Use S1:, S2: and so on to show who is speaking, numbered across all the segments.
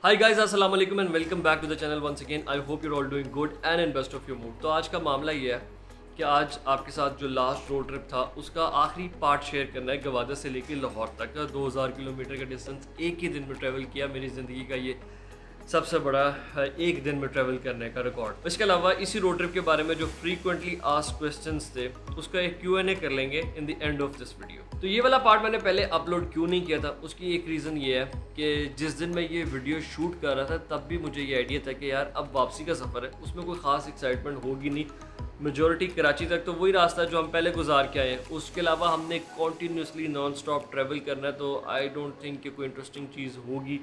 S1: हाय guys, अस्सलाम वालेकुम and welcome back to the channel once again. I hope you are all doing good and in best of your mood. तो आज का मामला ये है कि आज आपके साथ जो लास्ट रोड ट्रिप था उसका आखिरी पार्ट शेयर करना है। गवादर से लेकर लाहौर तक 2000 किलोमीटर का डिस्टेंस एक ही दिन में ट्रैवल किया। मेरी ज़िंदगी का ये सबसे बड़ा एक दिन में ट्रैवल करने का रिकॉर्ड। इसके अलावा इसी रोड ट्रिप के बारे में जो फ्रीक्वेंटली आस्क्ड क्वेश्चंस थे उसका एक Q&A कर लेंगे in the end of this video. तो ये वाला पार्ट मैंने पहले अपलोड क्यों नहीं किया था, उसकी एक रीज़न ये है कि जिस दिन मैं ये वीडियो शूट कर रहा था तब भी मुझे ये आइडिया था कि यार अब वापसी का सफ़र है, उसमें कोई ख़ास एक्साइटमेंट होगी नहीं। मेजॉरिटी कराची तक तो वही रास्ता है जो हम पहले गुजार के आए हैं। उसके अलावा हमने कॉन्टीन्यूसली नॉन स्टॉप ट्रैवल करना है, तो आई डोंट थिंक कि कोई इंटरेस्टिंग चीज़ होगी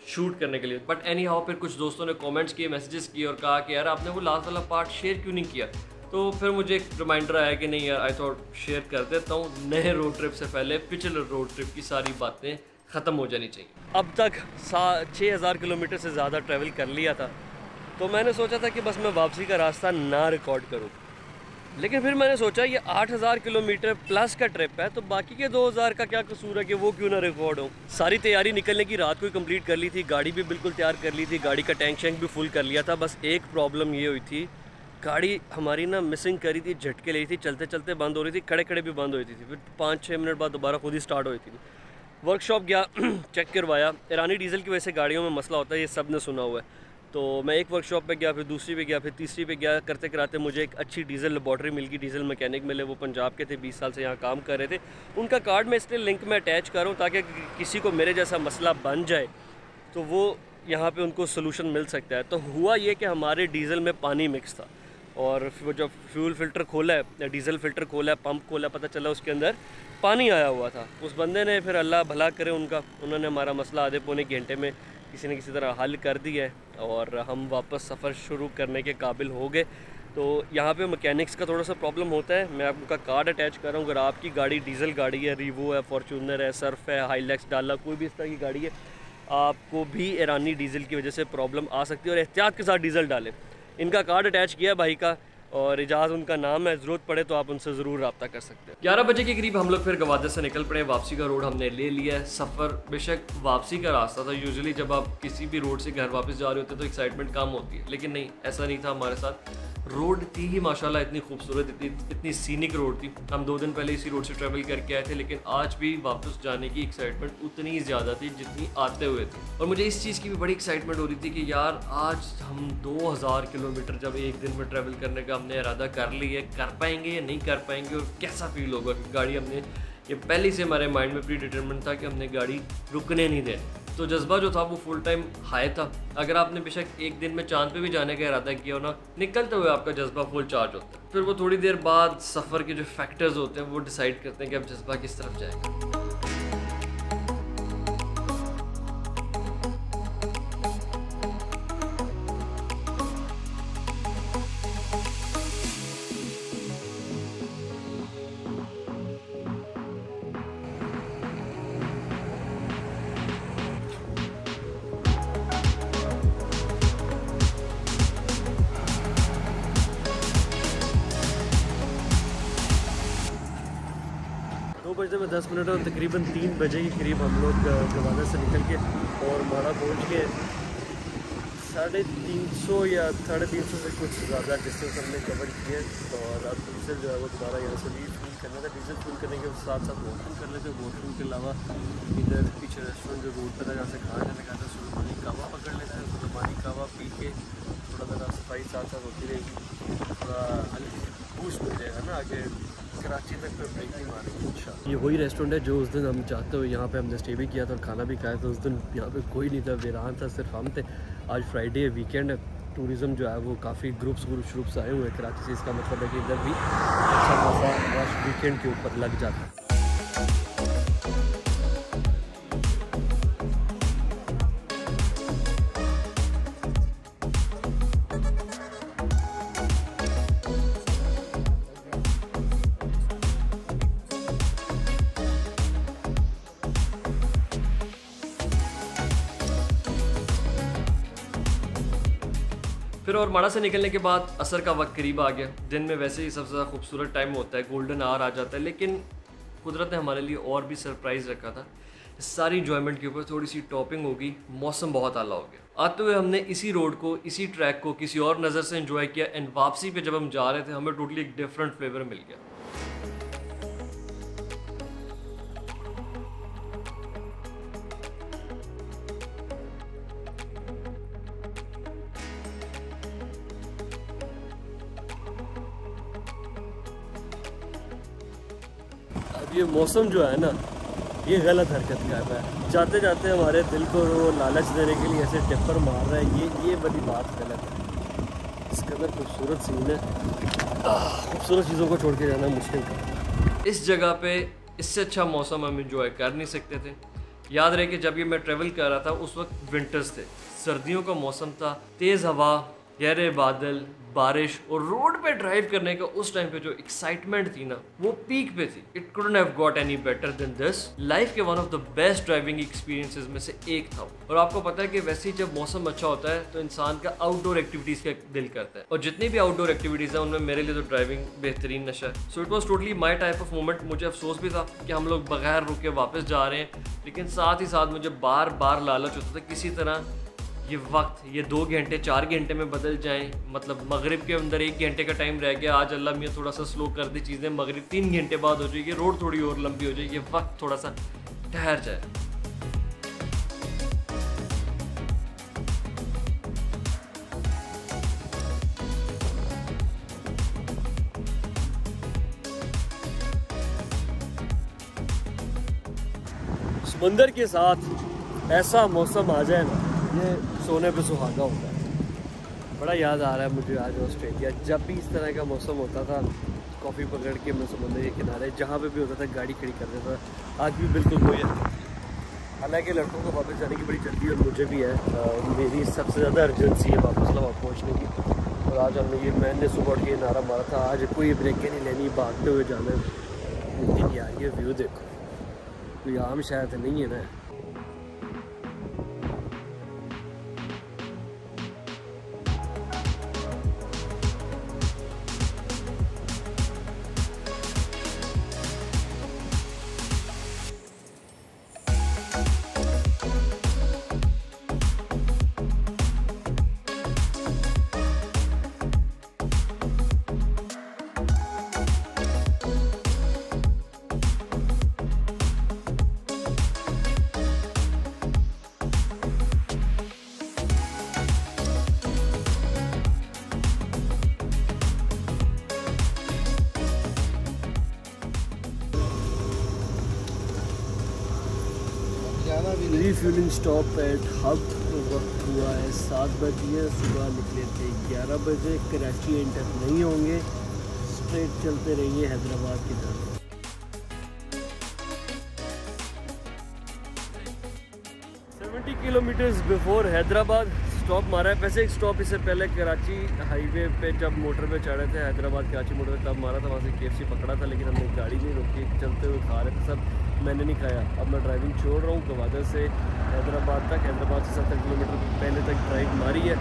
S1: शूट करने के लिए। बट एनी हाउ फिर कुछ दोस्तों ने कमेंट्स किए, मैसेजेस किए और कहा कि यार आपने वो लास्ट वाला पार्ट शेयर क्यों नहीं किया। तो फिर मुझे एक रिमाइंडर आया कि नहीं यार, आई थॉट शेयर कर देता हूँ। नए रोड ट्रिप से पहले पिछले रोड ट्रिप की सारी बातें ख़त्म हो जानी चाहिए। अब तक 6000 किलोमीटर से ज़्यादा ट्रैवल कर लिया था, तो मैंने सोचा था कि बस मैं वापसी का रास्ता ना रिकॉर्ड करूँ। लेकिन फिर मैंने सोचा ये 8000 किलोमीटर प्लस का ट्रिप है, तो बाकी के 2000 का क्या कसूर है कि वो क्यों ना रिकॉर्ड हो। सारी तैयारी निकलने की रात को ही कंप्लीट कर ली थी, गाड़ी भी बिल्कुल तैयार कर ली थी, गाड़ी का टैंक शैंक भी फुल कर लिया था। बस एक प्रॉब्लम ये हुई थी, गाड़ी हमारी ना मिसिंग करी थी, झटके ले रही थी, चलते चलते बंद हो रही थी, खड़े खड़े भी बंद हो रही थी। फिर 5-6 मिनट बाद दोबारा खुद ही स्टार्ट हो रही थी। वर्कशॉप गया, चेक करवाया। ईरानी डीजल की वजह से गाड़ियों में मसला होता है, ये सब ने सुना हुआ है। तो मैं एक वर्कशॉप पे गया, फिर दूसरी पे गया, फिर तीसरी पे गया। करते कराते मुझे एक अच्छी डीजल लेबॉर्ट्री मिल गई, डीजल मैकेनिक मिले। वो पंजाब के थे, 20 साल से यहाँ काम कर रहे थे। उनका कार्ड मैं इसलिए लिंक में अटैच कर रहा हूँ ताकि किसी को मेरे जैसा मसला बन जाए तो वो यहाँ पे उनको सोल्यूशन मिल सकता है। तो हुआ ये कि हमारे डीजल में पानी मिक्स था, और वो जब फ्यूल फ़िल्टर खोला है, डीजल फ़िल्टर खोला है, पंप खोला, पता चला उसके अंदर पानी आया हुआ था। उस बंदे ने फिर अल्लाह भला करे उनका, उन्होंने हमारा मसला आधे पौने घंटे में किसी न किसी तरह हल कर दिया है और हम वापस सफ़र शुरू करने के काबिल हो गए। तो यहाँ पे मैकेनिक्स का थोड़ा सा प्रॉब्लम होता है। मैं आपका कार्ड अटैच कर रहा हूँ। अगर आपकी गाड़ी डीजल गाड़ी है, रीवो है, फॉर्चूनर है, सर्फ है, हाईलैक्स, डाला, कोई भी इस तरह की गाड़ी है, आपको भी ईरानी डीजल की वजह से प्रॉब्लम आ सकती है। और एहतियात के साथ डीजल डालें। इनका कार्ड अटैच किया भाई का, और इजाज़ उनका नाम है, ज़रूरत पड़े तो आप उनसे ज़रूर रब्ता कर सकते हैं। 11 बजे के करीब हम लोग फिर गवादर से निकल पड़े। वापसी का रोड हमने ले लिया है। सफ़र बेशक वापसी का रास्ता था, यूजुअली जब आप किसी भी रोड से घर वापस जा रहे होते तो एक्साइटमेंट कम होती है, लेकिन नहीं, ऐसा नहीं था हमारे साथ। रोड थी ही माशाल्लाह इतनी खूबसूरत, इतनी सीनिक रोड थी। हम 2 दिन पहले इसी रोड से ट्रैवल करके आए थे, लेकिन आज भी वापस जाने की एक्साइटमेंट उतनी ही ज़्यादा थी जितनी आते हुए थी। और मुझे इस चीज़ की भी बड़ी एक्साइटमेंट हो रही थी कि यार आज हम 2000 किलोमीटर जब एक दिन में ट्रैवल करने का हमने इरादा कर लिया, कर पाएंगे या नहीं कर पाएंगे और कैसा फील होगा। गाड़ी हमने ये पहले से हमारे माइंड में प्री डिटरमिनेट था कि हमने गाड़ी रुकने नहीं देनी। तो जज्बा जो था वो फुल टाइम हाई था। अगर आपने बेशक एक दिन में चांद पे भी जाने का इरादा किया हो ना, निकलते हुए आपका जज्बा फुल चार्ज होता है। फिर वो थोड़ी देर बाद सफ़र के जो फैक्टर्स होते हैं वो डिसाइड करते हैं कि अब जज्बा किस तरफ जाएगा। बजे में 10 मिनट और तकरीबन 3 बजे के करीब हम लोग गवादर से निकल के और माड़ा पहुँच के 350 या 350 से कुछ ज़्यादा डिस्टेंस हमने कवर किए। और अब डीजल जो है वो दोबारा यहाँ से फुल करना था। डीजल फुल करने के साथ साथ वॉशरूम कर लेते। वॉशरूम के अलावा इधर पीछे रेस्टोरेंट जो रोड पर है जहाँ से खाना खाने का था, सुलेमानी कहवा पकड़ लेते हैं। सुलेमानी कहवा पी के थोड़ा ज़रा सफाई साथ साथ होती रहेगी, थोड़ा हल्की बूस्ट मिल जाएगा ना, आगे कराची तक पे ब्रेक नहीं मारेंगे। ये वही रेस्टोरेंट है जो उस दिन हम जाते हुए यहाँ पे हमने स्टे भी किया था और खाना भी खाया था। उस दिन यहाँ पे कोई नहीं था, वीरान था, सिर्फ हम थे। आज फ्राइडे है, वीकेंड है, टूरिज़्म जो है वो काफ़ी ग्रुप्स आए हुए हैं कराची से। इसका मतलब है कि इधर भी अच्छा खासा रश वीकेंड के ऊपर लग जाता है। फिर और माड़ा से निकलने के बाद असर का वक्त करीब आ गया। दिन में वैसे ही सबसे ज़्यादा खूबसूरत टाइम होता है, गोल्डन आवर आ जाता है, लेकिन कुदरत ने हमारे लिए और भी सरप्राइज़ रखा था। सारी इंजॉयमेंट के ऊपर थोड़ी सी टॉपिंग होगी, मौसम बहुत आला हो गया। आते हुए हमने इसी रोड को, इसी ट्रैक को किसी और नज़र से एंजॉय किया एंड वापसी पे जब हम जा रहे थे हमें टोटली एक डिफरेंट फ्लेवर मिल गया। अब ये मौसम जो है ना, ये गलत हरकत कर रहा है। जाते जाते हमारे दिल को वो लालच देने के लिए ऐसे टिप्पर मार रहा है, ये बड़ी बात गलत है। इस कदर खूबसूरत सीन है, खूबसूरत चीज़ों को छोड़ के जाना मुश्किल था। इस जगह पे इससे अच्छा मौसम हम इंजॉय कर नहीं सकते थे। याद रहे कि जब ये मैं ट्रेवल कर रहा था उस वक्त विंटर्स थे, सर्दियों का मौसम था, तेज़ हवा, गहरे बादल, बारिश और रोड पे ड्राइव करने का उस टाइम पे जो एक्साइटमेंट थी ना, वो पीक पे थी। It couldn't have got any better than this. Life के one of the best driving experiences में से एक था। और आपको पता है कि वैसे ही जब मौसम अच्छा होता है तो इंसान का आउटडोर एक्टिविटीज़ का दिल करता है, और जितनी भी आउटडोर एक्टिविटीज़ हैं उनमें मेरे लिए तो ड्राइविंग बेहतरीन नशा है। So it was totally my type of moment. मुझे अफसोस भी था कि हम लोग बगैर रुके वापस जा रहे हैं, लेकिन साथ ही साथ मुझे बार बार लालच होता था किसी तरह ये वक्त, ये 2 घंटे 4 घंटे में बदल जाएं। मतलब मगरिब के अंदर 1 घंटे का टाइम रह गया, आज अल्लाह मियाँ थोड़ा सा स्लो कर दी चीज़ें, मगरिब 3 घंटे बाद हो जाएगी, रोड थोड़ी और लंबी हो जाएगी, ये वक्त थोड़ा सा ठहर जाए। समंदर के साथ ऐसा मौसम आ जाए ना, ये सोने पे सुहागा होता है। बड़ा याद आ रहा है मुझे आज ऑस्ट्रेलिया, जब भी इस तरह का मौसम होता था, कॉफ़ी पकड़ के मैं समंदर के किनारे जहाँ पे भी होता था गाड़ी खड़ी कर देता था। आज भी बिल्कुल वही है। हालांकि लड़कों को वापस जाने की बड़ी जल्दी और मुझे भी है। मेरी सबसे ज़्यादा अर्जेंसी है वापस लाहौर पहुँचने की। और आज मैंने सुबह उठ के नारा मारा था, आज कोई ब्रेकें नहीं लेनी, भागते हुए जाना है। लेकिन यार ये व्यू देखो, कोई आम शायद नहीं है ना। Refuelling stop at hub. वक्त हुआ है 7 बजे, सुबह निकले थे 11 बजे। कराची एंटर नहीं होंगे, स्ट्रेट चलते रहिए हैदराबाद की तरफ। 70 किलोमीटर्स बिफोर हैदराबाद स्टॉप मारा है। वैसे एक स्टॉप इससे पहले कराची हाईवे पे जब मोटर पे चढ़े थे, हैदराबाद कराची मोटर पे, तब मारा था। वहाँ से KFC पकड़ा था, लेकिन हमने गाड़ी नहीं रोकी, चलते हुए खा रहे थे सब। मैंने नहीं खाया। अब मैं ड्राइविंग छोड़ रहा हूँ गवादर से हैदराबाद तक। हैदराबाद से 70 किलोमीटर पहले तक ड्राइव मारी है।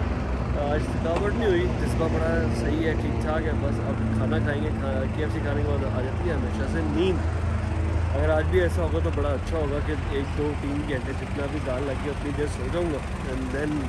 S1: आज थकावट नहीं हुई, जज्बा बड़ा सही है, ठीक ठाक है। बस अब खाना खाएंगे। KFC खाने के बाद आ जाती है हमेशा से नींद। अगर आज भी ऐसा होगा तो बड़ा अच्छा होगा कि 1, 2, 3 घंटे जितना भी दाल लगी उतनी देर सो जाऊँगा एंड देन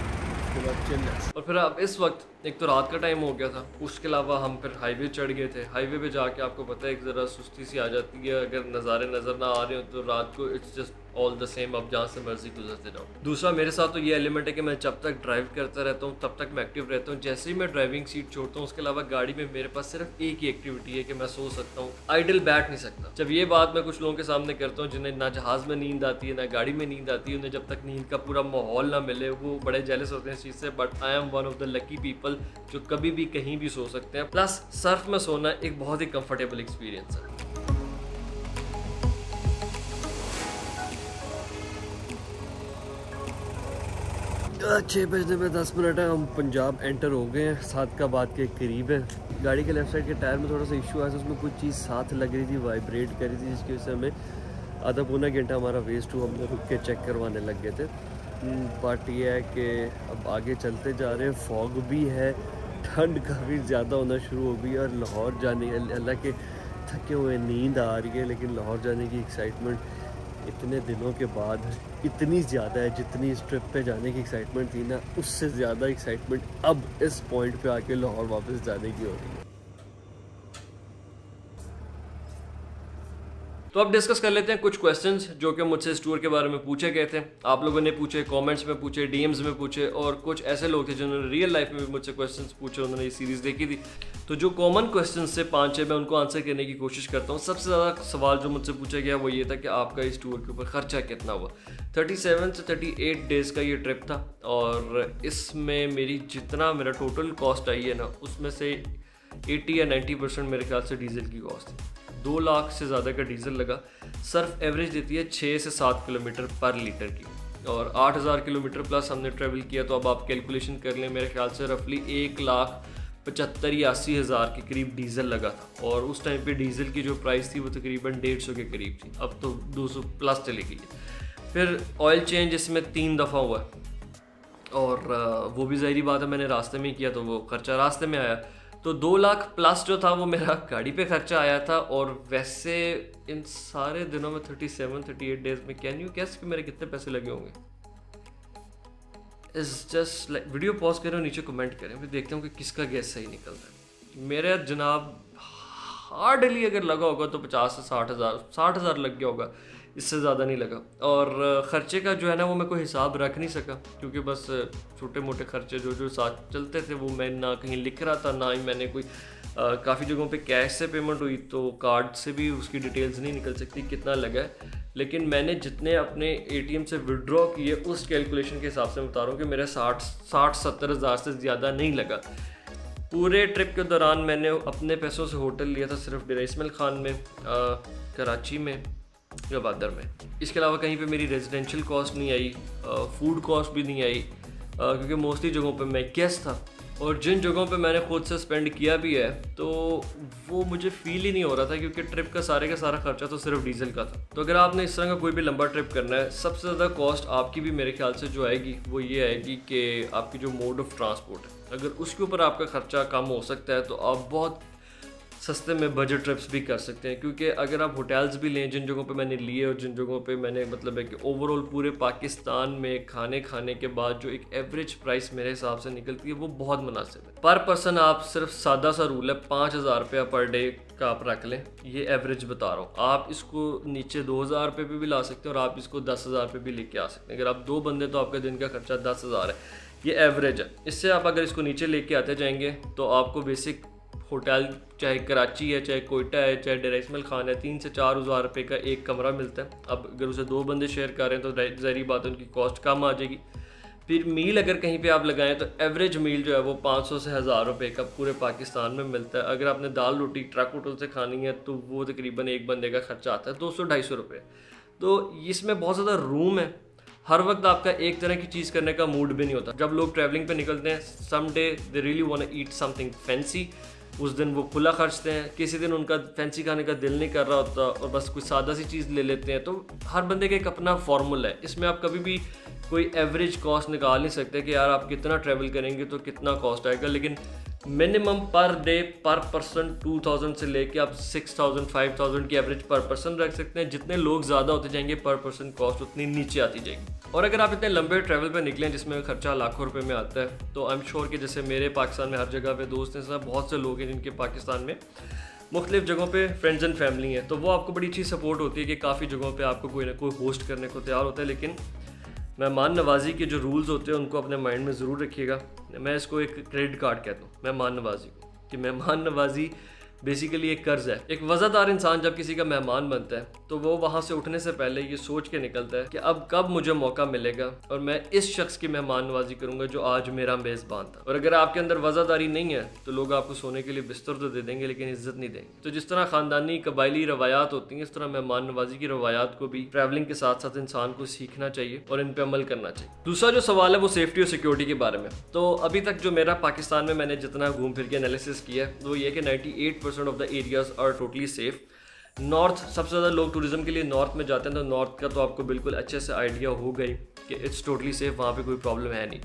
S1: और फिर अब इस वक्त एक तो रात का टाइम हो गया था, उसके अलावा हम फिर हाईवे चढ़ गए थे। हाईवे पे जाके आपको पता है एक ज़रा सुस्ती सी आ जाती है, अगर नज़ारे नज़र ना आ रहे हो तो रात को it's just all the same, अब जहाँ से मर्जी गुजरते जाओ। दूसरा मेरे साथ तो ये एलिमेंट है कि मैं जब तक ड्राइव करता रहता हूँ तब तक मैं एक्टिव रहता हूँ। जैसे ही मैं ड्राइविंग सीट छोड़ता हूँ उसके अलावा गाड़ी में मेरे पास सिर्फ एक ही एक्टिविटी है कि मैं सो सकता हूँ, आइडल बैठ नहीं सकता। जब ये बात मैं कुछ लोगों के सामने करता हूँ जिन्हें ना जहाज़ में नींद आती है ना गाड़ी में नींद आती है, उन्हें जब तक नींद का पूरा माहौल ना मिले वो बड़े जेलस होते हैं इस चीज़ से। But I am one of the lucky people जो कभी भी कहीं भी सो सकते हैं। प्लस सर्फ में सोना एक बहुत ही कंफर्टेबल एक्सपीरियंस है। 6 बजने में 10 मिनट है, हम पंजाब एंटर हो गए हैं। 7 का बाद के करीब है। गाड़ी के लेफ्ट साइड के टायर में थोड़ा सा इशू आया था, उसमें कुछ चीज़ साथ लग रही थी, वाइब्रेट कर रही थी, जिसकी वजह से हमें आधा पौना घंटा हमारा वेस्ट हुआ। हम लोग रुक के चेक करवाने लग गए थे। बट ये है कि अब आगे चलते जा रहे हैं, फॉग भी है, ठंड काफ़ी ज़्यादा होना शुरू हो गई और लाहौर जाने, अल्लाह के थके हुए नींद आ रही है, लेकिन लाहौर जाने की एक्साइटमेंट
S2: इतने दिनों के बाद इतनी ज़्यादा है, जितनी इस ट्रिप पे जाने की एक्साइटमेंट थी ना, उससे ज़्यादा एक्साइटमेंट अब इस पॉइंट पे आके लाहौर वापस जाने की हो रही है।
S1: तो अब डिस्कस कर लेते हैं कुछ क्वेश्चंस जो कि मुझसे इस टूर के बारे में पूछे गए थे। आप लोगों ने पूछे, कमेंट्स में पूछे, डीएम्स में पूछे, और कुछ ऐसे लोग थे जिन्होंने रियल लाइफ में भी मुझसे क्वेश्चंस पूछे, उन्होंने ये सीरीज़ देखी थी। तो जो कॉमन क्वेश्चंस से 5-6 मैं उनको आंसर करने की कोशिश करता हूँ। सबसे ज़्यादा सवाल जो मुझसे पूछा गया वो ये था कि आपका इस टूर के ऊपर ख़र्चा कितना हुआ। 37 से 38 डेज़ का ये ट्रिप था, और इसमें मेरी जितना मेरा टोटल कॉस्ट आई है ना, उसमें से 80 या 90% मेरे ख्याल से डीजल की कॉस्ट थी। 2 लाख से ज़्यादा का डीजल लगा। सर्फ एवरेज देती है 6 से 7 किलोमीटर पर लीटर की, और 8000 किलोमीटर प्लस हमने ट्रैवल किया। तो अब आप कैलकुलेशन कर लें, मेरे ख्याल से रफली 1,75,000 या 80,000 के करीब डीजल लगा था। और उस टाइम पे डीजल की जो प्राइस थी वो तकरीबन 150 के करीब थी, अब तो 200 प्लस चली गई है। फिर ऑयल चेंज इसमें 3 दफ़ा हुआ, और वो भी ज़ाहिरी बात है मैंने रास्ते में किया, तो वो खर्चा रास्ते में आया। तो 2 लाख प्लस जो था वो मेरा गाड़ी पे खर्चा आया था। और वैसे इन सारे दिनों में 37-38 डेज में कैन यू गेस कि मेरे कितने पैसे लगे होंगे? इस जस्ट लाइक, वीडियो पॉज करें और नीचे कमेंट करें, फिर देखते हैं कि किसका गेस सही निकलता है। मेरे जनाब हार्डली अगर लगा होगा तो 50 से 60,000 लग गया होगा, इससे ज़्यादा नहीं लगा। और ख़र्चे का जो है ना वो मैं कोई हिसाब रख नहीं सका, क्योंकि बस छोटे मोटे खर्चे जो साथ चलते थे वो मैं ना कहीं लिख रहा था, ना ही मैंने कोई काफ़ी जगहों पे कैश से पेमेंट हुई, तो कार्ड से भी उसकी डिटेल्स नहीं निकल सकती कितना लगा है। लेकिन मैंने जितने अपने ATM से विड्रॉ किए उस कैलकुलेशन के हिसाब से बता रहा हूँ कि मेरा 60-70 हज़ार से ज़्यादा नहीं लगा। पूरे ट्रिप के दौरान मैंने अपने पैसों से होटल लिया था सिर्फ डेरा इस्माइल खान में, कराची में, गवादर में। इसके अलावा कहीं पे मेरी रेजिडेंशियल कॉस्ट नहीं आई, फूड कॉस्ट भी नहीं आई, क्योंकि मोस्टली जगहों पे मैं गेस्ट था। और जिन जगहों पे मैंने खुद से स्पेंड किया भी है तो वो मुझे फील ही नहीं हो रहा था, क्योंकि ट्रिप का सारा खर्चा तो सिर्फ डीजल का था। तो अगर आपने इस तरह का कोई भी लंबा ट्रिप करना है, सबसे ज़्यादा कॉस्ट आपकी भी मेरे ख्याल से जो आएगी वो ये आएगी कि आपकी जो मोड ऑफ ट्रांसपोर्ट है, अगर उसके ऊपर आपका खर्चा कम हो सकता है तो आप बहुत सस्ते में बजट ट्रिप्स भी कर सकते हैं। क्योंकि अगर आप होटल्स भी लें जिन जगहों पे मैंने लिए और जिन जगहों पे मैंने मतलब है कि ओवरऑल पूरे पाकिस्तान में खाने के बाद जो एक एवरेज प्राइस मेरे हिसाब से निकलती है वो बहुत मुनासिब है। पर पर्सन आप सिर्फ सादा सा रूल है 5,000 रुपया पर डे का आप रख लें, ये एवरेज बता रहा हूँ। आप इसको नीचे 2,000 रुपये पे भी ला सकते हैं और आप इसको 10,000 रुपये भी लेके आ सकते हैं। अगर आप 2 बंदे तो आपका दिन का खर्चा 10,000 है, ये एवरेज है। इससे आप अगर इसको नीचे लेके आते जाएंगे तो आपको बेसिक होटल चाहे कराची है, चाहे कोयटा है, चाहे डेरा इस्माइल खान है, 3 से 4 हज़ार रुपये का एक कमरा मिलता है। अब अगर उसे 2 बंदे शेयर कर रहे हैं तो ज़ाहिर बात है उनकी कॉस्ट कम आ जाएगी। फिर मील अगर कहीं पे आप लगाएं तो एवरेज मील जो है वो 500 से 1000 रुपये का पूरे पाकिस्तान में मिलता है। अगर आपने दाल रोटी ट्रक होटल से खानी है तो वो तकरीबन एक बंदे का खर्चा आता है 200-250 रुपये। तो इसमें बहुत ज़्यादा रूम है, हर वक्त आपका एक तरह की चीज़ करने का मूड भी नहीं होता। जब लोग ट्रैवलिंग पे निकलते हैं, some day they really want to eat something fancy, उस दिन वो खुला खर्चते हैं। किसी दिन उनका फैंसी खाने का दिल नहीं कर रहा होता और बस कुछ सादा सी चीज़ ले लेते हैं। तो हर बंदे का एक अपना फॉर्मूला है, इसमें आप कभी भी कोई एवरेज कॉस्ट निकाल नहीं सकते कि यार आप कितना ट्रैवल करेंगे तो कितना कॉस्ट आएगा। लेकिन मिनिमम पर डे पर पर्सन 2000 से लेके आप 6000 5000 की एवरेज पर पर्सन रख सकते हैं। जितने लोग ज़्यादा होते जाएंगे पर पर्सन कॉस्ट उतनी नीचे आती जाएगी। और अगर आप इतने लंबे ट्रैवल पे निकलें जिसमें खर्चा लाखों रुपए में आता है, तो आई एम श्योर कि जैसे मेरे पाकिस्तान में हर जगह पे दोस्त हैं, सब बहुत से लोग हैं जिनके पाकिस्तान में मुख्तलिफ जगहों पे फ्रेंड्स एंड फैमिली हैं, तो वो आपको बड़ी अच्छी सपोर्ट होती है कि काफ़ी जगहों पे आपको कोई ना कोई होस्ट करने को तैयार होता है। लेकिन मेहमान नवाजी के जो रूल्स होते हैं उनको अपने माइंड में ज़रूर रखिएगा। मैं इसको एक क्रेडिट कार्ड कहता हूँ मेहमान नवाजी को, कि मेहमान नवाजी बेसिकली एक कर्ज़ है। एक वज़ादार इंसान जब किसी का मेहमान बनता है तो वो वहाँ से उठने से पहले ये सोच के निकलता है कि अब कब मुझे मौका मिलेगा और मैं इस शख्स की मेहमान नवाजी करूँगा जो आज मेरा मेज़बान था। और अगर आपके अंदर वज़ादारी नहीं है तो लोग आपको सोने के लिए बिस्तर तो दे देंगे लेकिन इज्जत नहीं देंगे। तो जिस तरह ख़ानदानी कबायली रवायात होती हैं, इस तरह मेहमान नवाजी की रवायात को भी ट्रैवलिंग के साथ साथ इंसान को सीखना चाहिए और इन पर अमल करना चाहिए। दूसरा जो सवाल है वो सेफ्टी और सिक्योरिटी के बारे में। तो अभी तक जो मेरा पाकिस्तान में मैंने जितना घूम फिर के एनालिसिस किया है वो ये कि 98% of the areas are totally safe. North सबसे ज़्यादा लोग टूरिज्म के लिए नॉर्थ में जाते हैं, तो नॉर्थ का तो आपको बिल्कुल अच्छे से आइडिया हो गई कि इट्स टोटली सेफ, वहाँ पे कोई प्रॉब्लम है नहीं।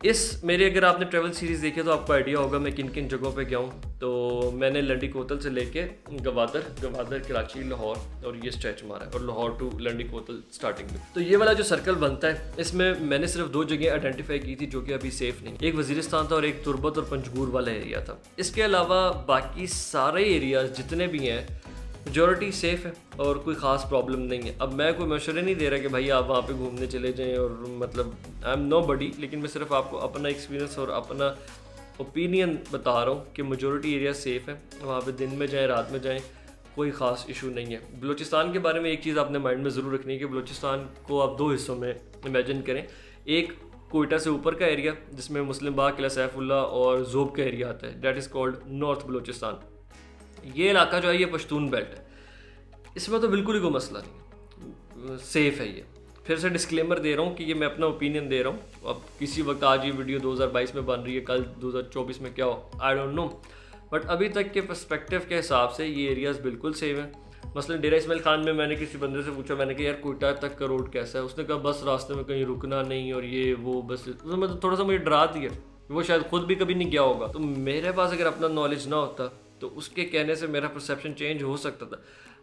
S1: इस मेरे अगर आपने ट्रैवल सीरीज़ देखी तो आपको आइडिया होगा मैं किन किन जगहों पे गया हूँ। तो मैंने लंडी कोतल से लेके गवादर कराची लाहौर और ये स्ट्रेच मारा है, और लाहौर टू लंडी कोतल स्टार्टिंग में। तो ये वाला जो सर्कल बनता है इसमें मैंने सिर्फ 2 जगह आइडेंटिफाई की थी जो कि अभी सेफ नहीं, एक वजीरिस्तान था और एक तुर्बत और पंजगूर वाला एरिया था। इसके अलावा बाकी सारे एरियाज जितने भी हैं मेजॉरिटी सेफ़ है और कोई ख़ास प्रॉब्लम नहीं है। अब मैं कोई मशवरे नहीं दे रहा कि भाई आप वहाँ पे घूमने चले जाएं, और मतलब आई एम नो बडी, लेकिन मैं सिर्फ आपको अपना एक्सपीरियंस और अपना ओपिनियन बता रहा हूँ कि मेजॉरिटी एरिया सेफ़ है। वहाँ पे दिन में जाएं रात में जाएं कोई ख़ास इशू नहीं है। बलूचिस्तान के बारे में एक चीज़ आपने माइंड में ज़रूर रखनी है कि बलूचिस्तान को आप 2 हिस्सों में इमेजिन करें। एक कोयटा से ऊपर का एरिया जिसमें मुस्लिम बाग, किला सैफुल्ला और ज़ोब का एरिया आता है, that is called north Balochistan. ये इलाका जो है ये पश्तून बेल्ट है, इसमें तो बिल्कुल ही कोई मसला नहीं, सेफ़ है ये। फिर से डिस्क्लेमर दे रहा हूँ कि ये मैं अपना ओपिनियन दे रहा हूँ। अब किसी वक्त आज ये वीडियो 2022 में बन रही है, कल 2024 में क्या हो आई डोंट नो, बट अभी तक के पर्सपेक्टिव के हिसाब से ये एरियाज़ बिल्कुल सेफ हैं। मसलन डेरा इस्माइल खान में मैंने किसी बंदे से पूछा, मैंने कहा यार कोयटा तक का रोड कैसा है, उसने कहा बस रास्ते में कहीं रुकना नहीं और ये वो, बस उसने थोड़ा सा मुझे डरा दिया, वो शायद खुद भी कभी नहीं गया होगा। तो मेरे पास अगर अपना नॉलेज ना होता तो उसके कहने से मेरा परसेप्शन चेंज हो सकता था,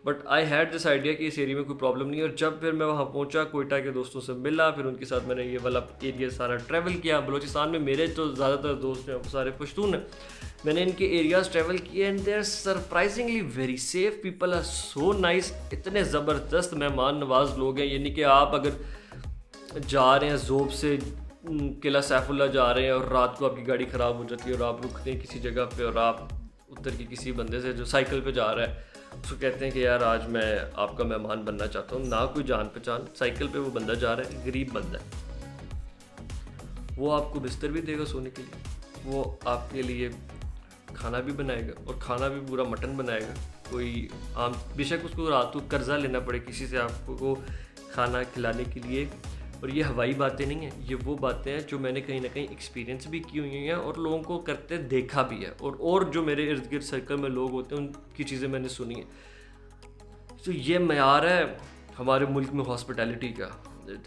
S1: but I had this idea कि इस एरिया में कोई प्रॉब्लम नहीं है। और जब फिर मैं वहाँ पहुँचा, कोयटा के दोस्तों से मिला, फिर उनके साथ मैंने ये वाला एरिया सारा ट्रैवल किया। बलूचिस्तान में मेरे तो ज़्यादातर दोस्त हैं वो सारे पश्तून हैं, मैंने इनके एरियाज़ ट्रैवल किए and they are surprisingly very safe, people are so nice, इतने ज़बरदस्त मेहमान नवाज लोग हैं। यानी कि आप अगर जा रहे हैं ज़ोब से किला सैफुल्ला जा रहे हैं और रात को आपकी गाड़ी ख़राब हो जाती है और आप रुकते हैं किसी जगह पे और आप उतर के किसी बंदे से जो साइकिल पे जा रहा है उसको कहते हैं कि यार आज मैं आपका मेहमान बनना चाहता हूँ, ना कोई जान पहचान, साइकिल पे वो बंदा जा रहा है, गरीब बंदा है, वो आपको बिस्तर भी देगा सोने के लिए, वो आपके लिए खाना भी बनाएगा और खाना भी पूरा मटन बनाएगा। कोई आम बेशक उसको रात को कर्जा लेना पड़े किसी से आपको खाना खिलाने के लिए, और ये हवाई बातें नहीं हैं, ये वो बातें हैं जो मैंने कहीं ना कहीं एक्सपीरियंस भी की हुई हैं और लोगों को करते देखा भी है, और जो मेरे इर्द गिर्द सर्कल में लोग होते हैं उनकी चीज़ें मैंने सुनी हैं। तो ये मयार है हमारे मुल्क में हॉस्पिटैलिटी का।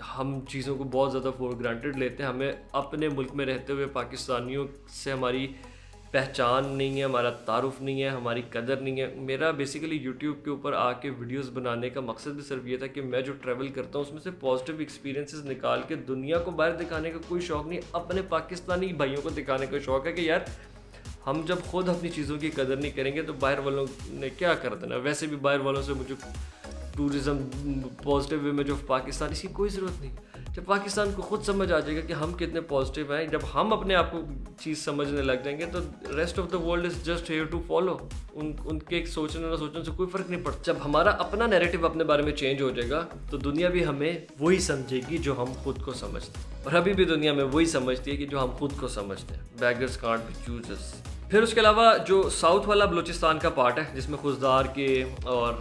S1: हम चीज़ों को बहुत ज़्यादा फॉर ग्रांटेड लेते हैं, हमें अपने मुल्क में रहते हुए पाकिस्तानियों से हमारी पहचान नहीं है, हमारा तारुफ नहीं है, हमारी कदर नहीं है। मेरा बेसिकली यूट्यूब के ऊपर आके वीडियोस बनाने का मकसद भी सिर्फ ये था कि मैं जो ट्रैवल करता हूँ उसमें से पॉजिटिव एक्सपीरियंसेस निकाल के दुनिया को बाहर दिखाने का कोई शौक़ नहीं, अपने पाकिस्तानी भाइयों को दिखाने का शौक़ है कि यार हम जब खुद अपनी चीज़ों की कदर नहीं करेंगे तो बाहर वालों ने क्या कर देना। वैसे भी बाहर वालों से मुझे टूरिज़म पॉजिटिव वे में जो पाकिस्तान, इसकी कोई ज़रूरत नहीं। जब पाकिस्तान को खुद समझ आ जाएगा कि हम कितने पॉजिटिव हैं, जब हम अपने आप को चीज़ समझने लग जाएंगे तो rest of the world is just here to follow. उनके सोचने ना सोचने से कोई फ़र्क नहीं पड़ता। जब हमारा अपना नैरेटिव अपने बारे में चेंज हो जाएगा तो दुनिया भी हमें वही समझेगी जो हम खुद को समझते हैं, और अभी भी दुनिया में वही समझती है कि जो हम खुद को समझते हैं। Beggars can't be choosers. फिर उसके अलावा जो साउथ वाला बलूचिस्तान का पार्ट है जिसमें खुजदार के और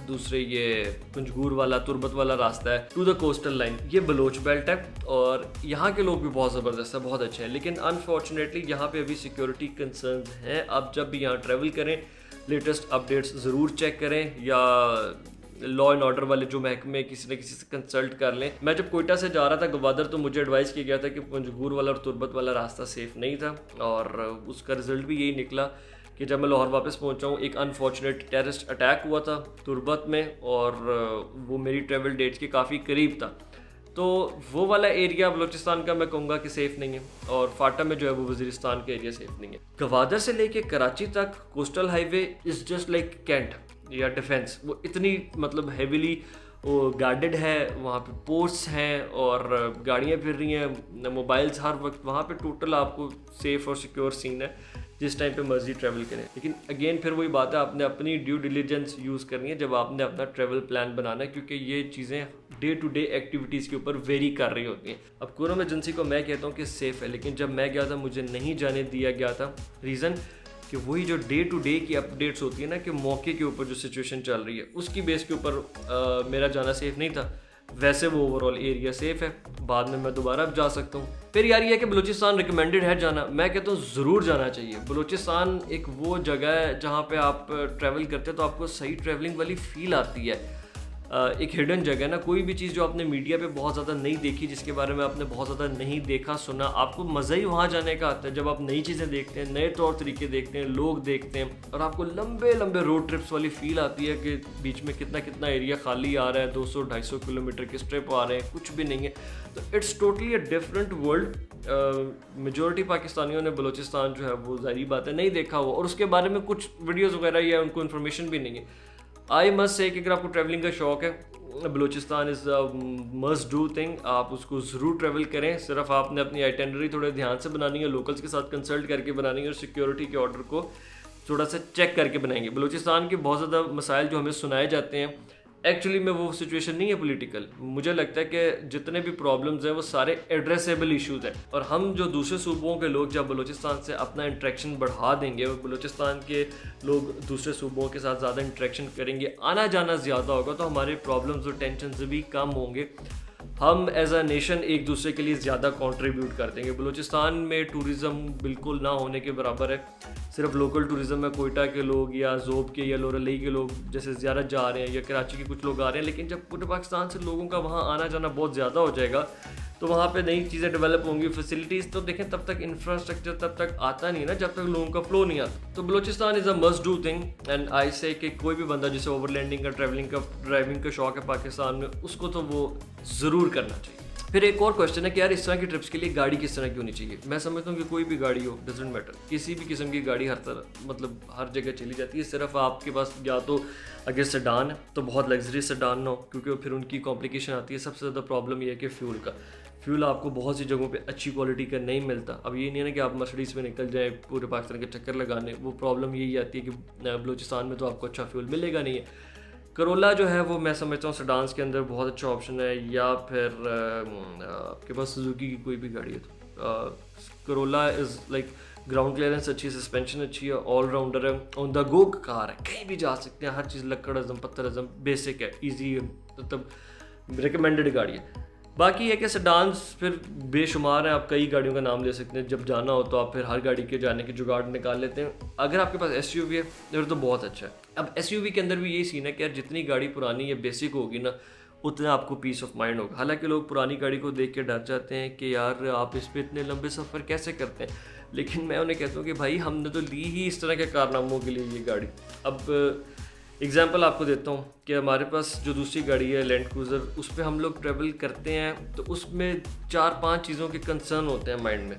S1: दूसरे ये पंजगूर वाला तुर्बत वाला रास्ता है टू द कोस्टल लाइन, ये बलोच बेल्ट है और यहाँ के लोग भी बहुत ज़बरदस्त है, बहुत अच्छे हैं। लेकिन अनफॉर्चुनेटली यहाँ पे अभी सिक्योरिटी कंसर्न हैं। आप जब भी यहाँ ट्रैवल करें लेटेस्ट अपडेट्स ज़रूर चेक करें, या लॉ एंड ऑर्डर वाले जो महकमे किसी न किसी से कंसल्ट कर लें। मैं जब कोयटा से जा रहा था गवादर तो मुझे एडवाइस किया गया था कि पंजगूर वाला और तुर्बत वाला रास्ता सेफ़ नहीं था, और उसका रिज़ल्ट भी यही निकला कि जब मैं लाहौर वापस पहुंचा हूँ एक अनफॉर्चुनेट टेररिस्ट अटैक हुआ था तुर्बत में, और वो मेरी ट्रैवल डेट्स के काफ़ी करीब था। तो वो वाला एरिया बलूचिस्तान का मैं कहूँगा कि सेफ़ नहीं है, और फाटा में जो है वो वज़ीरिस्तान का एरिया सेफ़ नहीं है। गवादर से लेके कराची तक coastal highway is just like cantt या डिफेंस, वो इतनी मतलब हेविली वो गार्डेड है, वहाँ पे पोस्ट्स हैं और गाड़ियाँ फिर रही हैं, मोबाइल्स हर वक्त वहाँ पे। टोटल आपको सेफ़ और सिक्योर सीन है जिस टाइम पे मर्जी ट्रैवल करें। लेकिन अगेन फिर वही बात है, आपने अपनी ड्यू डिलीजेंस यूज़ करनी है जब आपने अपना ट्रैवल प्लान बनाना है, क्योंकि ये चीज़ें डे टू डे एक्टिविटीज़ के ऊपर वेरी कर रही होती हैं। अब कोरोना एजेंसी को मैं कहता हूँ कि सेफ़ है, लेकिन जब मैं गया था मुझे नहीं जाने दिया गया था। रीज़न कि वही जो डे टू डे की अपडेट्स होती है ना, कि मौके के ऊपर जो सिचुएशन चल रही है उसकी बेस के ऊपर मेरा जाना सेफ़ नहीं था। वैसे वो ओवरऑल एरिया सेफ़ है, बाद में मैं दोबारा अब जा सकता हूँ। फिर यार ये है कि बलूचिस्तान रिकमेंडेड है जाना, मैं कहता हूँ ज़रूर जाना चाहिए। बलूचिस्तान एक वो जगह है जहाँ पे आप ट्रैवल करते हैं तो आपको सही ट्रैवलिंग वाली फ़ील आती है। एक हिडन जगह है ना। कोई भी चीज़ जो आपने मीडिया पे बहुत ज़्यादा नहीं देखी, जिसके बारे में आपने बहुत ज़्यादा नहीं देखा सुना, आपको मज़ा ही वहाँ जाने का आता है जब आप नई चीज़ें देखते हैं, नए तौर तरीके देखते हैं, लोग देखते हैं, और आपको लंबे लंबे रोड ट्रिप्स वाली फील आती है कि बीच में कितना कितना एरिया खाली आ रहा है, 200-250 किलोमीटर के स्ट्रिप आ रहे हैं, कुछ भी नहीं है। तो it's totally a different world. Majority पाकिस्तानियों ने बलूचिस्तान जो है वो ज़ाहिर बात है नहीं देखा हुआ, और उसके बारे में कुछ वीडियोज़ वगैरह या उनको इन्फॉर्मेशन भी नहीं है। आई मस्ट से कि अगर आपको ट्रैवलिंग का शौक है, Balochistan is a must do thing, आप उसको ज़रूर ट्रैवल करें। सिर्फ आपने अपनी आइटेनरी थोड़े ध्यान से बनानी है, लोकल्स के साथ कंसल्ट करके बनानी है, और सिक्योरिटी के ऑर्डर को थोड़ा सा चेक करके बनाएंगे। बलूचिस्तान के बहुत ज़्यादा मसाइल जो हमें सुनाए जाते हैं, एक्चुअली में वो सिचुएशन नहीं है पॉलिटिकल। मुझे लगता है कि जितने भी प्रॉब्लम्स हैं वो सारे एड्रेसेबल इश्यूज हैं, और हम जो दूसरे सूबों के लोग जब बलूचिस्तान से अपना इंटरेक्शन बढ़ा देंगे, और बलूचिस्तान के लोग दूसरे सूबों के साथ ज़्यादा इंटरेक्शन करेंगे, आना जाना ज़्यादा होगा, तो हमारे प्रॉब्लम्स और टेंशन भी कम होंगे। हम एज अ नेशन एक दूसरे के लिए ज़्यादा कंट्रीब्यूट कर देंगे। बलूचिस्तान में टूरिज़्म बिल्कुल ना होने के बराबर है। सिर्फ लोकल टूरिज़्म है, कोयटा के लोग या जोब के या लोरलई के लोग जैसे ज़ियारत जा रहे हैं, या कराची के कुछ लोग आ रहे हैं, लेकिन जब पूरे पाकिस्तान से लोगों का वहाँ आना जाना बहुत ज़्यादा हो जाएगा, तो वहाँ पे नई चीज़ें डेवलप होंगी, फैसिलिटीज़। तो देखें तब तक इंफ्रास्ट्रक्चर तब तक आता नहीं ना जब तक लोगों का फ्लो नहीं आता। तो Balochistan is a must do thing, and I से कि कोई भी बंदा जिसे ओवरलैंडिंग का ड्राइविंग का शौक है पाकिस्तान में, उसको तो वो ज़रूर करना चाहिए। फिर एक और क्वेश्चन है कि यार इस तरह की ट्रिप्स के लिए गाड़ी किस तरह की होनी चाहिए। मैं समझता हूँ कि कोई भी गाड़ी हो, डजेंट मैटर, किसी भी किस्म की गाड़ी हर तरह मतलब हर जगह चली जाती है। सिर्फ आपके पास या तो अगर सेडान है तो बहुत लग्जरी सेडान ना हो, क्योंकि फिर उनकी कॉम्प्लिकेशन आती है। सबसे ज़्यादा प्रॉब्लम ये है कि फ्यूल आपको बहुत सी जगहों पे अच्छी क्वालिटी का नहीं मिलता। अब ये नहीं है ना कि आप मर्सिडीज़ में निकल जाएं पूरे पाकिस्तान के चक्कर लगाने, वो प्रॉब्लम यही आती है कि बलूचिस्तान में तो आपको अच्छा फ्यूल मिलेगा नहीं है। करोला जो है वो मैं समझता हूँ सेडान्स के अंदर बहुत अच्छा ऑप्शन है, या फिर आपके पास सुजुकी की कोई भी गाड़ी है तो Corolla is like ground clearance अच्छी है, सस्पेंशन अच्छी है, ऑलराउंडर है, ऑन द गो कार है, कहीं भी जा सकते हैं, हर चीज़ लकड़ अज़म पत्थर अज़म बेसिक है, ईजी है, मतलब रिकमेंडेड गाड़ी है। बाकी है कि सेडान्स फिर बेशुमार हैं, आप कई गाड़ियों का नाम ले सकते हैं। जब जाना हो तो आप फिर हर गाड़ी के जाने के जुगाड़ निकाल लेते हैं। अगर आपके पास SUV है फिर तो बहुत अच्छा है। अब SUV के अंदर भी यही सीन है कि यार जितनी गाड़ी पुरानी या बेसिक होगी ना, उतना आपको पीस ऑफ माइंड होगा। हालांकि लोग पुरानी गाड़ी को देख के डर जाते हैं कि यार आप इस पर इतने लंबे सफ़र कैसे करते हैं, लेकिन मैं उन्हें कहता हूँ कि भाई हमने तो ली ही इस तरह के कारनामों के लिए ये गाड़ी। अब एग्जाम्पल आपको देता हूँ कि हमारे पास जो दूसरी गाड़ी है लैंड क्रूज़र, उस पर हम लोग ट्रैवल करते हैं तो उसमें 4-5 चीज़ों के कंसर्न होते हैं माइंड में।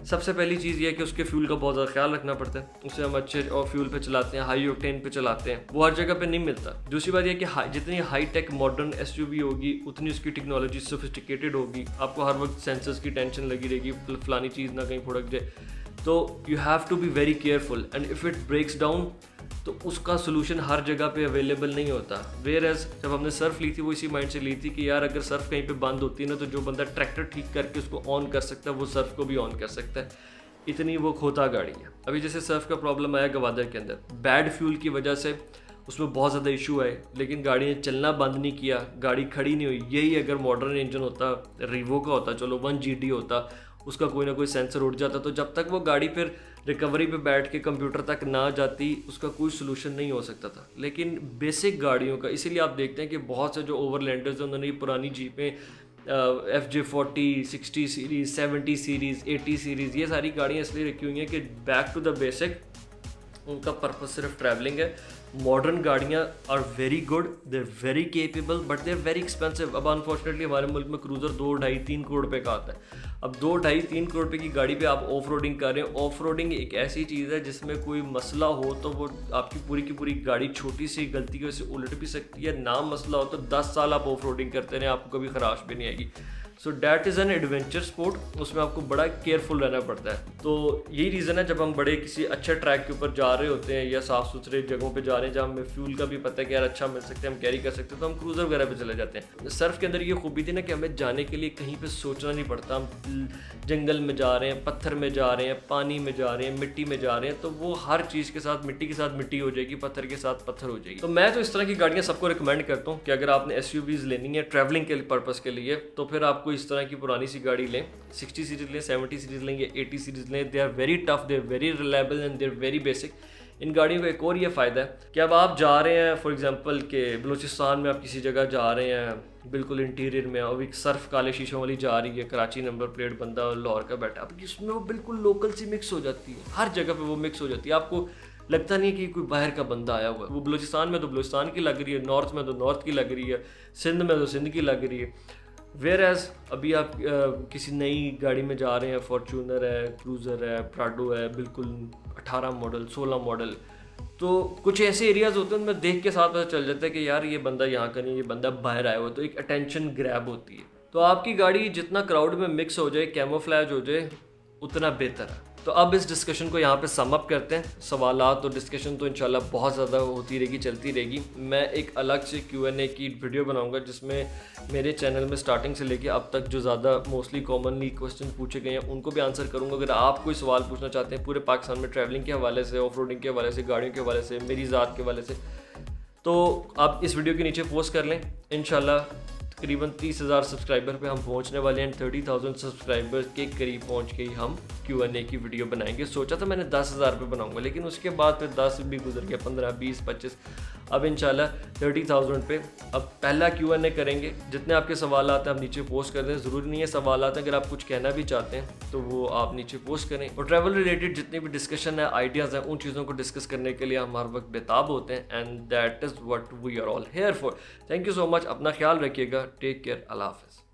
S1: सबसे पहली चीज़ ये है कि उसके फ्यूल का बहुत ज़्यादा ख्याल रखना पड़ता है। उसे हम अच्छे और फ्यूल पे चलाते हैं, हाई ऑक्टेन पे चलाते हैं, वो हर जगह पे नहीं मिलता। दूसरी बात यह कि जितनी हाई टेक मॉडर्न SUV होगी उतनी उसकी टेक्नोलॉजी सोफिस्टिकेटेड होगी। आपको हर वक्त सेंसर्स की टेंशन लगी रहेगी, फलानी चीज़ ना कहीं फुड़क जाए। तो you have to be very careful, and if it breaks down तो उसका सोल्यूशन हर जगह पे अवेलेबल नहीं होता। वेयर एज जब हमने सर्फ ली थी वो इसी माइंड से ली थी कि यार अगर सर्फ कहीं पे बंद होती है ना, तो जो बंदा ट्रैक्टर ठीक करके उसको ऑन कर सकता है वो सर्फ को भी ऑन कर सकता है। इतनी वो खोता गाड़ी है। अभी जैसे सर्फ का प्रॉब्लम आया गवादर के अंदर, बैड फ्यूल की वजह से उसमें बहुत ज़्यादा इशू आए, लेकिन गाड़ी ने चलना बंद नहीं किया, गाड़ी खड़ी नहीं हुई। यही अगर मॉडर्न इंजन होता, रिवो का होता, चलो 1GD होता, उसका कोई ना कोई सेंसर उड़ जाता, तो जब तक वो गाड़ी फिर रिकवरी पे बैठ के कंप्यूटर तक ना जाती उसका कोई सोल्यूशन नहीं हो सकता था। लेकिन बेसिक गाड़ियों का इसीलिए आप देखते हैं कि बहुत से जो ओवरलैंडर्स हैं उन्होंने पुरानी जीपें FJ40, 60 सीरीज़, 70 सीरीज़, 80 सीरीज़, ये सारी गाड़ियाँ इसलिए रखी हुई हैं कि बैक टू द बेसिक उनका पर्पज सिर्फ ट्रैवलिंग है। मॉडर्न गाड़ियाँ are very good, they are very capable, but they are very expensive. अब अनफॉर्चुनेटली हमारे मुल्क में क्रूज़र 2-2.5-3 करोड़ रुपये का आता है। अब 2-2.5-3 करोड़ रुपये की गाड़ी पे आप ऑफ रोडिंग कर रहे हैं। ऑफ रोडिंग एक ऐसी चीज़ है जिसमें कोई मसला हो तो वो आपकी पूरी की पूरी गाड़ी छोटी सी गलती की वजह से उलट भी सकती है। ना मसला हो तो 10 साल आप ऑफ रोडिंग करते रहें, आपको कभी खराश भी नहीं आएगी। So that is an adventure sport, उसमें आपको बड़ा केयरफुल रहना पड़ता है। तो यही रीज़न है जब हम बड़े किसी अच्छे ट्रैक के ऊपर जा रहे होते हैं या साफ़ सुथरे जगहों पे जा रहे हैं जहाँ हमें फ्यूल का भी पता है कि यार अच्छा मिल सकता है, हम कैरी कर सकते हैं, तो हम क्रूज़र वगैरह पे चले जाते हैं। सर्फ के अंदर ये खूबी थी ना कि हमें जाने के लिए कहीं पे सोचना नहीं पड़ता। हम जंगल में जा रहे हैं, पत्थर में जा रहे हैं, पानी में जा रहे हैं, मिट्टी में जा रहे हैं, तो वो हर चीज़ के साथ मिट्टी के साथ मिट्टी हो जाएगी, पत्थर के साथ पत्थर हो जाएगी। तो मैं तो इस तरह की गाड़ियाँ सबको रिकमेंड करता हूँ कि अगर आपने SUVs लेनी है ट्रैवलिंग के पर्पज़ के लिए, तो फिर आपको इस तरह की पुरानी सी गाड़ी लें। 60 सीरीज़ लें, 70 सीरीज़ लें या 80 सीरीज़ लें। They are very tough, they are very reliable and they are very basic. इन गाड़ियों का एक और ये फ़ायदा है कि अब आप जा रहे हैं फॉर एग्जांपल के बलूचिस्तान में आप किसी जगह जा रहे हैं बिल्कुल इंटीरियर में, अब एक सर्फ काले शीशों वाली जा रही है, कराची नंबर प्लेट बंदा लाहौर का बैठा, अब इसमें वो बिल्कुल लोकल सी मिक्स हो जाती है, हर जगह पे वो मिक्स हो जाती है, आपको लगता नहीं कि कोई बाहर का बंदा आया हुआ है। वो बलूचिस्तान में तो बलूचिस्तान की लग रही है, नॉर्थ में तो नॉर्थ की लग रही है, सिंध में तो सिंध की लग रही है। वेयर एज अभी आप किसी नई गाड़ी में जा रहे हैं, फॉर्चूनर है, क्रूज़र है, प्राडो है, बिल्कुल 18 मॉडल 16 मॉडल, तो कुछ ऐसे एरियाज़ होते हैं उनमें देख के साथ पता चल जाता है कि यार ये बंदा यहाँ का नहीं, ये बंदा बाहर आया हुआ, तो एक अटेंशन ग्रैब होती है। तो आपकी गाड़ी जितना क्राउड में मिक्स हो जाए, कैमोफ्लैज हो जाए, उतना बेहतर है। तो अब इस डिस्कशन को यहाँ पे सम अप करते हैं। सवालात और डिस्कशन तो इंशाल्लाह बहुत ज़्यादा होती रहेगी, चलती रहेगी। मैं एक अलग से Q&A की वीडियो बनाऊंगा जिसमें मेरे चैनल में स्टार्टिंग से लेके अब तक जो ज़्यादा मोस्टली कॉमनली क्वेश्चन पूछे गए हैं उनको भी आंसर करूँगा। अगर आप कोई सवाल पूछना चाहते हैं पूरे पाकिस्तान में ट्रैवलिंग के हवाले से, ऑफ रोडिंग के हवाले से, गाड़ियों के हवाले से, मेरी ज़ात के हवाले से, तो आप इस वीडियो के नीचे पोस्ट कर लें। इंशाल्लाह तकरीबन 30,000 सब्सक्राइबर पे हम पहुंचने वाले हैं। 30,000 सब्सक्राइबर के करीब पहुंच के ही हम Q&A की वीडियो बनाएंगे। सोचा था मैंने 10,000 पे बनाऊंगा, लेकिन उसके बाद फिर 10 भी गुजर गया, 15, 20, 25। अब इंशाल्लाह 30,000 पे अब पहला Q&A करेंगे। जितने आपके सवाल आते हैं आप नीचे पोस्ट कर दें। ज़रूरी नहीं है सवाल आते हैं, अगर आप कुछ कहना भी चाहते हैं तो वो आप नीचे पोस्ट करें। और ट्रैवल रिलेटेड जितनी भी डिस्कशन है, आइडियाज़ हैं, उन चीज़ों को डिस्कस करने के लिए हम हर वक्त बेताब होते हैं। And that is what we are all here for. Thank you so much. अपना ख्याल रखिएगा। Take care. अल्लाह हाफ़िज़।